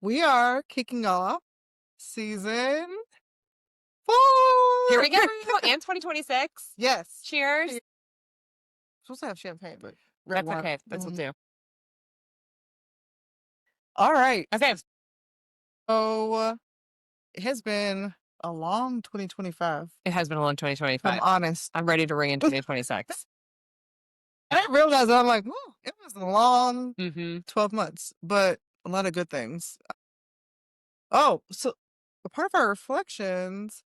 We are kicking off season 4. Here we go. And 2026. Yes. Cheers. Cheers. Supposed to have champagne, but That's okay. That's will do. All right. Okay. So it has been a long 2025. It has been a long 2025. I'm honest. I'm ready to ring in 2026. And I realized that I'm like, it was a long Mm-hmm. 12 months, but a lot of good things. Oh, so a part of our reflections,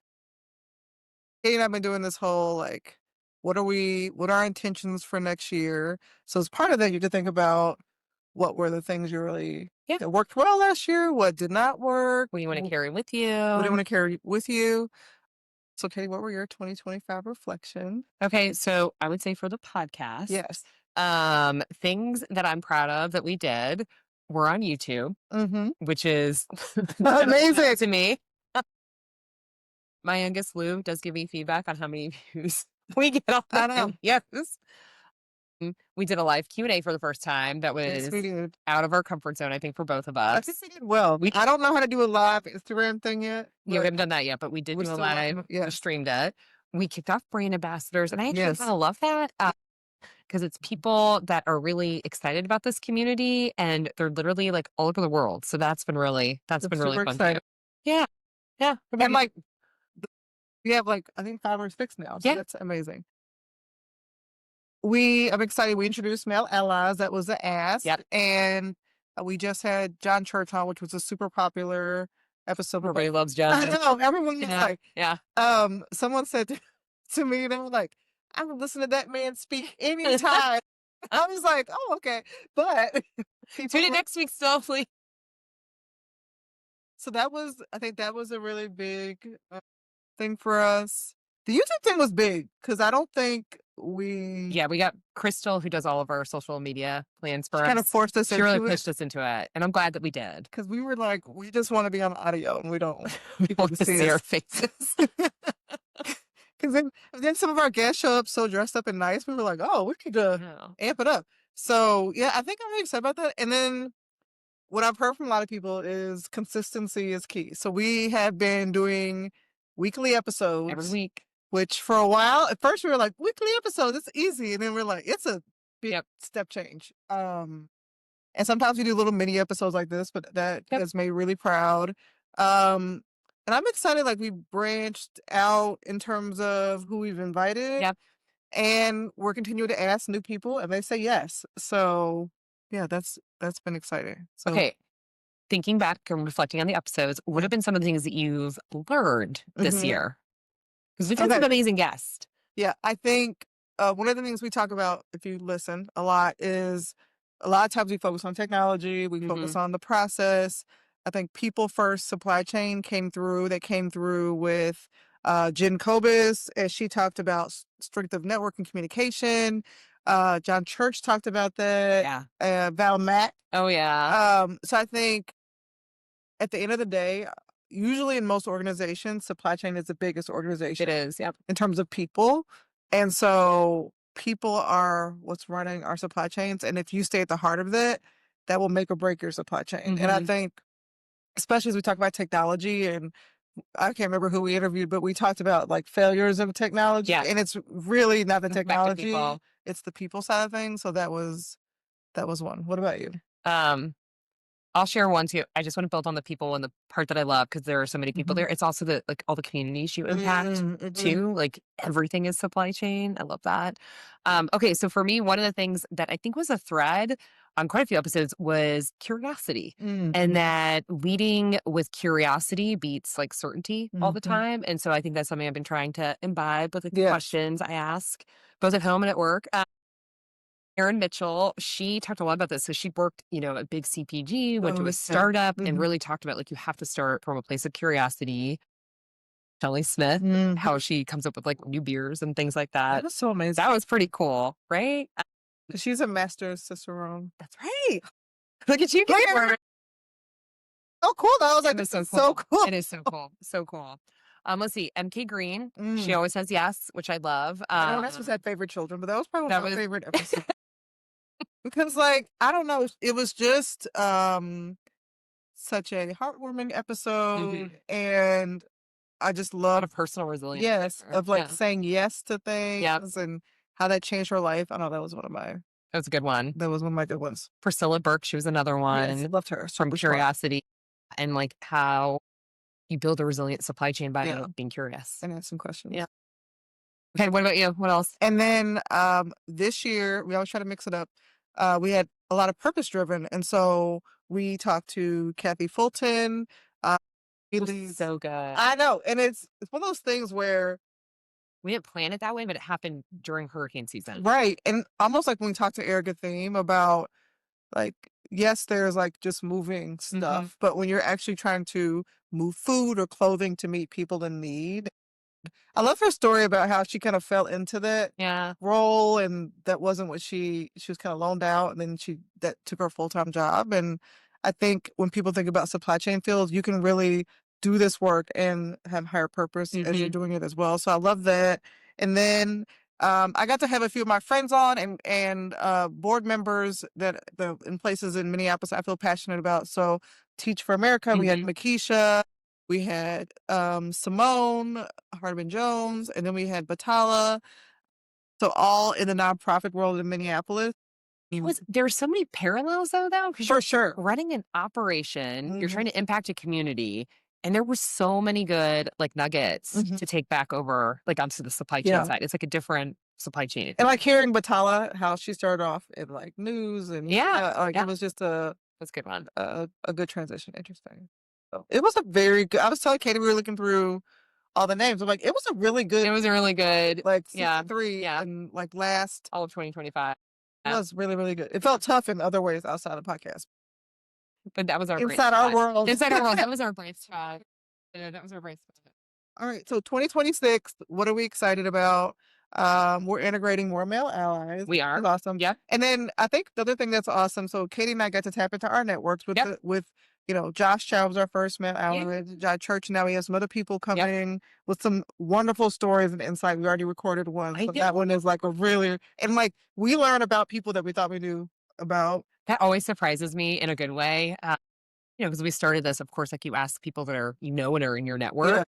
Kate and I've been doing this whole like, what are our intentions for next year? So as part of that, you could think about what were the things you really that worked well last year, what did not work, What do you want to carry with you? what do you want to carry with you? So, Katie, what were your 2025 reflections? Okay, so I would say for the podcast, Yes. things that I'm proud of that we did were on YouTube, which is amazing to me. My youngest Lou does give me feedback on how many views we get on that. I know. Yes. We did a live Q&A for the first time. That was out of our comfort zone, I think, for both of us. I think we did well. I don't know how to do a live Instagram thing yet. Yeah, we haven't done that yet, but we did do a live. We streamed it. We kicked off brand ambassadors, and I actually kind of love that because it's people that are really excited about this community, and they're literally like all over the world. So that's been really fun. Exciting. Yeah. And like, we have like, I think 5 or 6 now. So that's amazing. I'm excited. We introduced Male Allies. That was the ask. Yep. And we just had John Church on, which was a super popular episode. Everybody loves John. I know. Everyone was like, yeah. Someone said to me, they were like, I would listen to that man speak anytime. I was like, oh, okay. But tune in next week, still, please. So I think that was a really big thing for us. The YouTube thing was big because I don't think we got Crystal, who does all of our social media plans for us. Kind of forced us into it. She really pushed us into it, and I'm glad that we did. Because we were like, we just want to be on audio, and we don't want people to see our faces. Because then some of our guests show up so dressed up and nice. We were like, oh, we could amp it up. So yeah, I think I'm really excited about that. And then what I've heard from a lot of people is consistency is key. So we have been doing weekly episodes every week. Which for a while, at first we were like, weekly episodes, it's easy. And then we're like, it's a big step change. And sometimes we do little mini episodes like this, but that has made me really proud. And I'm excited, like we branched out in terms of who we've invited. Yep. And we're continuing to ask new people and they say yes. So yeah, that's been exciting. So, okay. Thinking back and reflecting on the episodes, what have been some of the things that you've learned this year? Because we've had some amazing guests. Yeah, I think one of the things we talk about, if you listen a lot, is a lot of times we focus on technology, we focus on the process. I think people first supply chain came through. That came through with Jen Kobus, as she talked about strength of network and communication. John Church talked about that. Yeah. Val Mack. Oh, yeah. So I think at the end of the day, usually in most organizations, supply chain is the biggest organization. It is, in terms of people. And so people are what's running our supply chains. And if you stay at the heart of that, that will make or break your supply chain. And I think, especially as we talk about technology, and I can't remember who we interviewed, but we talked about like failures of technology. Yeah. And it's really not the technology, it's the people side of things. So that was one. What about you? I'll share one too. I just want to build on the people and the part that I love because there are so many people there. It's also the like all the communities you impact too. Like everything is supply chain. I love that. Okay, so for me, one of the things that I think was a thread on quite a few episodes was curiosity, and that leading with curiosity beats like certainty all the time. And so I think that's something I've been trying to imbibe with the questions I ask both at home and at work. Erin Mitchell, she talked a lot about this. So she worked, a big CPG, went to a startup and really talked about like, you have to start from a place of curiosity. Shelley Smith, how she comes up with like new beers and things like that. That was so amazing. That was pretty cool, right? She's a master Cicerone. That's right. Look at you. Oh, cool. That was like, this is so cool. It is so cool. So cool. Let's see. MK Green. She always says yes, which I love. I know that's what's that favorite children, but that was probably my favorite episode. Because like, I don't know, it was just such a heartwarming episode, Mhm. and I just A lot love of personal resilience yes, there. of, like, Yeah. saying yes to Yep. things and how that changed her life. I know that was one of my That was a good one. good ones. Priscilla Burke, she was another Yes, one loved her. from Which part? Curiosity, and, like, how you build a resilient supply chain by Yeah, being curious. and ask some Yeah. questions. Okay, what about you? What else? And then, this year, we always try to mix it up. We had a lot of purpose driven, and so we talked to Kathy Fulton, It he was leads so good. I know, and it's one of those things where We didn't plan it that way, but it happened during hurricane season. right, and almost like when we talked to Erica Theme about, like, yes, there's, like, just moving Mhm. stuff, but when you're actually trying to move food or clothing to meet people in need, I love her story about how she kind of fell into that Yeah. role and that wasn't what she was kind of loaned out and then that took her full-time job. And I think when people think about supply chain fields, you can really do this work and have higher purpose as you're Mhm. doing it as well. So I love that. And then I got to have a few of my friends on and board members that the in places in Minneapolis I feel passionate about. So Teach for America, we had Mhm. Makisha, we had Simone, Hardman Jones, and then we had Batala. So all in the nonprofit world in Minneapolis. There's so many parallels though, because For you're sure. running an operation, you're trying Mhm, to impact a community, and there were so many good, like, nuggets mhm. to take back over, like, onto the supply chain Yeah. side. It's like a different supply chain. And like hearing Batala, how she started off in like news and Yeah. like Yeah. it was just That's a good one. a good transition. Interesting. So it was a very good. I was telling Katie we were looking through all the names. I'm like, it was a really good It was a really good, like yeah. season three Yeah. and like last All of 2025. it Yeah. was really, really good. It felt tough in other ways outside of podcast. But that was our bright Inside our spot. world. Inside our world, that was our bright spot. Yeah, that was our bright spot. All right, so 2026, what are we excited about? We're integrating more male allies. We That's are. awesome. Yep. And then I think the other thing that's awesome, so Katie and I got to tap into our networks with Yep. Josh Chow was our first male Yeah. ally, Jai Church. Now we have some other people Yep. coming with some wonderful stories and insight. We already recorded one. I So know. that one is like a really, and like we learn about people that we thought we knew about. That always surprises me in a good way. Because we started this, of course, like you ask people that are, and are in your Yeah, network,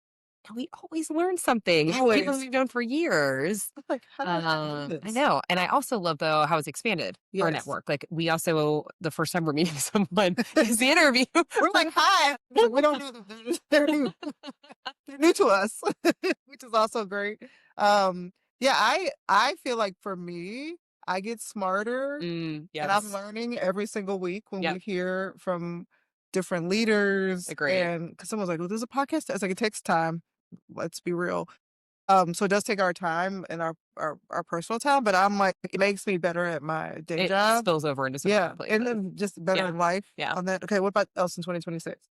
and we always learn something. People always. we've known for years. I'm like, how did I do I this? know. And I also love, though, how it's expanded our Yes. network. Like, we also, the first time we're meeting someone is the interview. We're like, hi. We don't know them. They're new. They're new to us, which is also great. Yeah, I feel like for me, I get smarter and I'm Yes. learning every single week when we Yep. hear from different leaders Agree. and because someone's like, well, there's a podcast. It's like it takes time. Let's be real. So it does take our time and our personal time, but I'm like, it makes me better at my day It job. spills over into so many Yeah. And places. then just better Yeah. in life Yeah. on that. Okay, what about else in 2026?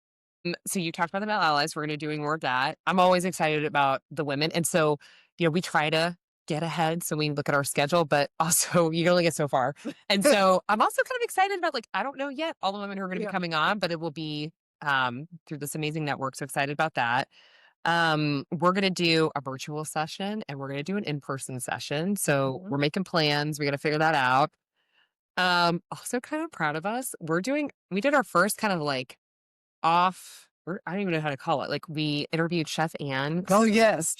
So you talked about the male allies. We're going to be doing more of that. I'm always excited about the women. And so, we try to get ahead. So we look at our schedule, but also you can only get so far. And so I'm also kind of excited about, like, I don't know yet all the women who are going to be Yeah. coming on, but it will be through this amazing network. So excited about that. We're going to do a virtual session and we're going to do an in-person session. So Mhm. we're making plans. We got to figure that out. Also kind of proud of us. We did our first kind of like I don't even know how to call it. Like, we interviewed Chef Ann. Oh, yes.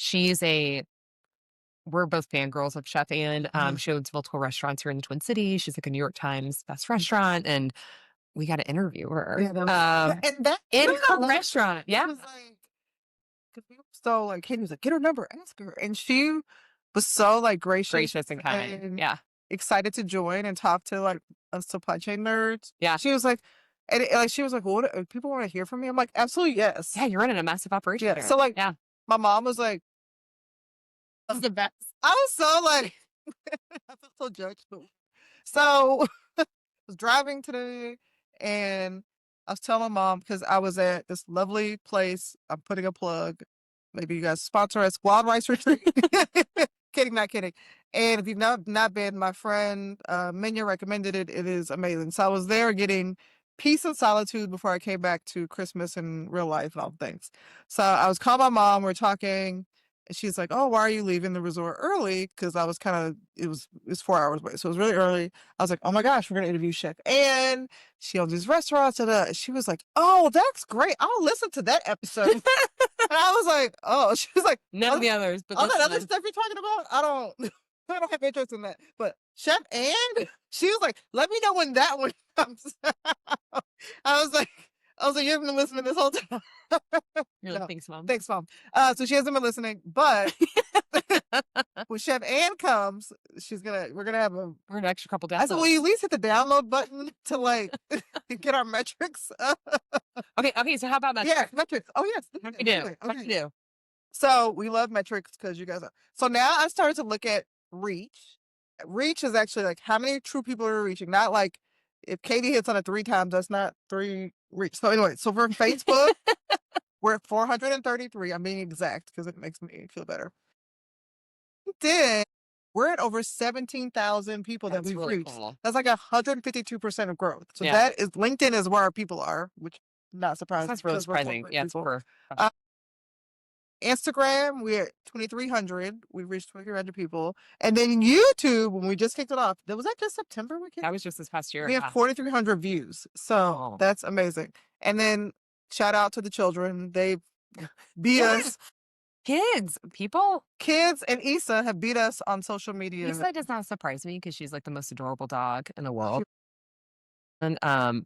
We're both fangirls of Chef Ann. Mhm. She owns multiple restaurants here in the Twin Cities. She's like a New York Times best restaurant, and we got to interview her Yeah, and that in you her know, restaurant. it Yeah, was like, 'cause we were so like, Katie was like, "Get her number, ask her," and she was so like gracious gracious and kind. and Yeah, excited to join and talk to like a supply chain nerds. yeah, She was like, like she was like, "What? People want to hear from me?" I'm like, "Absolutely, yes." yeah. You're running a massive operation Yeah. there. So like, Yeah, my mom was like, this is the best. I was so like, I felt so judged, but so was driving today and I was telling my mom because I was at this lovely place. I'm putting a plug. Maybe you guys sponsor us, Wild Rice Retreat. Kidding, not kidding. And if you've not been, my friend Minya recommended it. It is amazing. So I was there getting peace and solitude before I came back to Christmas and real life and all things. So I was calling my mom. We're talking, And she's like, "Oh, why are you leaving the resort early?" Because I was kind of it was 4 hours away, so it was really early. I was like, "Oh my gosh, we're gonna interview Chef Ann. She owns these restaurants." And she was like, "Oh, that's great. I'll listen to that episode." And I was like, "Oh," she was like, None of the others, but "All that that's other fine. stuff you're talking about, I don't." I don't have interest in that. But Chef Ann, she was like, "Let me know when that one comes." I was like, "You haven't been listening this whole time." You're like, No, thanks, mom. thanks, mom. So she hasn't been listening, but when Chef Ann comes, we're gonna have a. We're an extra couple I said, "Will downloads. you at least hit the download button to like get our metrics?" Okay. So how about Yeah, metrics? metrics. Oh yes, What do you do? absolutely. What do Okay. you do? So we love metrics because you guys are. So now I started to look at reach. Reach is actually like how many true people are reaching, not like if Katie hits on it 3 times, that's not 3 reach. So anyway, so for Facebook, we're at 433. I'm being exact because it makes me feel better. LinkedIn, we're at over 17,000 people that That's we've really reached. cool. That's like 152% of growth. So Yeah. that is LinkedIn is where our people are, which not surprising That's really because we're full of surprising. great Yeah, it's people. for Uh, Instagram, we're at 2,300. We've reached 2,300 people. And then YouTube, when we just kicked it off, was that just September we kicked that was just this past year. We have Yeah. 4,300 views. So Oh. that's amazing. And then shout out to the children. They beat Yeah. us. Kids, people. Kids and Issa have beat us on social media. Lisa does not surprise me because she's like the most adorable dog in the world. She- And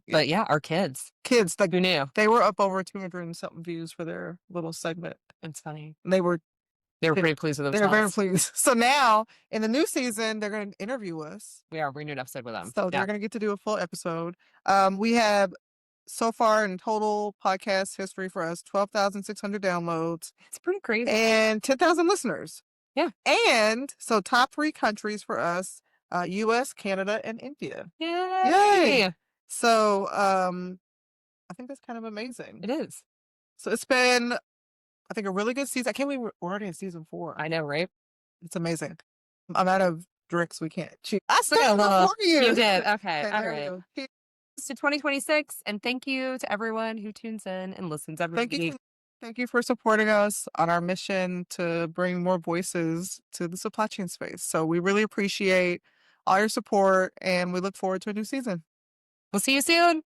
but yeah, our kids. Kids, like Who knew? they were up over 200 and something views for their little segment. It's funny. And they were Pretty pleased with they were very themselves. pleased. So now in the new season, they're going to interview us. We are renewed episode with them. So they're going to get to do a full episode. We have so far in total podcast history for us 12,600 downloads. It's pretty crazy. And 10,000 listeners. Yeah. And so top 3 countries for us, US, Canada, and India. Yay! So I think that's kind of amazing. It is. So it's been, I think, a really good season. I can't believe we're already in season 4. I know, right? It's amazing. I'm out of drinks. We can't cheat. I still before you. You did. Okay. All there we right. go. Cheers. To 2026, and thank you to everyone who tunes in and listens every week. Thank you for supporting us on our mission to bring more voices to the supply chain space. So we really appreciate all your support, and we look forward to a new season. We'll see you soon.